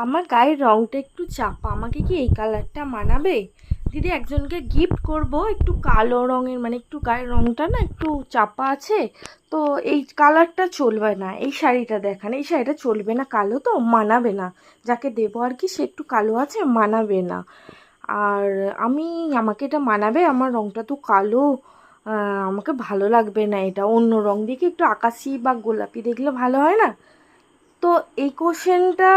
আমার গায়ের রংটা একটু চাপা, আমাকে কি এই কালারটা মানাবে? দিদি, একজনকে গিফট করব একটু কালো রঙের, মানে একটু গায়ের রংটা না একটু চাপা আছে, তো এই কালারটা চলবে না। এই শাড়িটা দেখান, এই শাড়িটা চলবে না, কালো তো মানাবে না। যাকে দেবো আর কি, সে একটু কালো আছে, মানাবে না। আর আমি, আমাকে এটা মানাবে? আমার রংটা তো কালো। আমাকে ভালো লাগবে না, এটা অন্য রং দিয়ে কি একটু আকাশি বা গোলাপি দেখলে ভালো হয় না? তো এই কোশ্চেনটা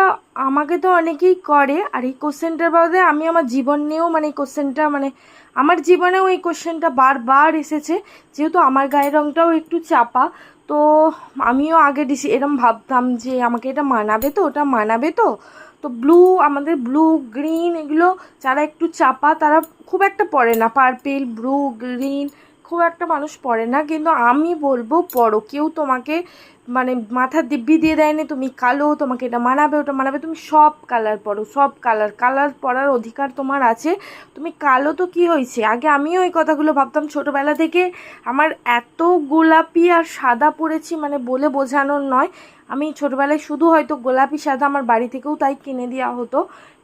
আমাকে তো অনেকেই করে, আর এই কোশ্চেনটার বাদে আমি আমার জীবন নিয়েও, মানে এই কোশ্চেনটা, মানে আমার জীবনেও এই কোশ্চেনটা বারবার এসেছে। যেহেতু আমার গায়ের রঙটাও একটু চাপা, তো আমিও আগে এরম ভাবতাম যে আমাকে এটা মানাবে তো, ওটা মানাবে তো। তো ব্লু, আমাদের ব্লু গ্রিন এগুলো যারা একটু চাপা তারা খুব একটা পরে না, পার্পেল ব্লু গ্রিন খুব একটা মানুষ পরে না, কিন্তু আমি বলবো পরো। কেউ তোমাকে মানে মাথার দিব্যি দিয়ে দেয়নি তুমি কালো, তোমাকে এটা মানাবে ওটা মানাবে। তুমি সব কালার পরো, সব কালার, কালার পরার অধিকার তোমার আছে। তুমি কালো তো কি হয়েছে, আগে আমিও ওই কথাগুলো ভাবতাম ছোটোবেলা থেকে। আমার এত গোলাপি আর সাদা পরেছি, মানে বলে বোঝানোর নয়। আমি ছোটোবেলায় শুধু হয়তো গোলাপি সাদা, আমার বাড়ি থেকেও তাই কিনে দেওয়া হতো,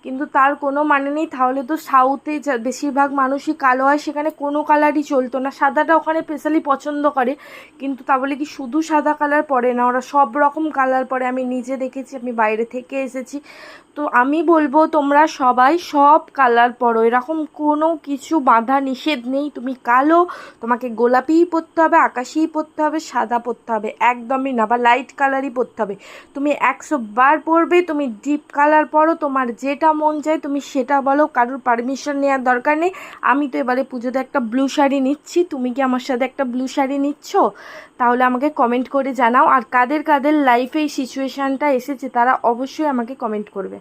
কিন্তু তার কোনো মানে নেই। তাহলে তো সাউথে বেশিরভাগ মানুষই কালো হয়, সেখানে কোনো কালারই চলতো না। সাদাটা ওখানে স্পেশালি পছন্দ করে, কিন্তু তা বলে কি শুধু সাদা কালার পরে না, ওরা সব রকম কালার পরে। আমি নিজে দেখেছি, আমি বাইরে থেকে এসেছি। তো আমি বলবো তোমরা সবাই সব কালার পরো, এরকম কোনো কিছু বাধা নিষেধ নেই। তুমি কালো, তোমাকে গোলাপিই পরতে হবে, আকাশিই পরতে হবে, সাদা পরতে হবে একদমই না, বা লাইট কালারই পরতে হবে। তুমি 100 বার পরবে, তুমি ডিপ কালার পরো, তোমার যেটা মন চায় তুমি সেটা বলো, কারোর পারমিশন নেওয়ার দরকার নেই। আমি তো এবারে পুজোতে একটা ব্লু শাড়ি নিচ্ছি, তুমি কি আমার সাথে একটা ব্লু শাড়ি নিচ্ছ? তাহলে আমাকে কমেন্ট করে জানাও। আর কাদের কাদের লাইফে এই সিচুয়েশানটা এসেছে তারা অবশ্যই আমাকে কমেন্ট করবে।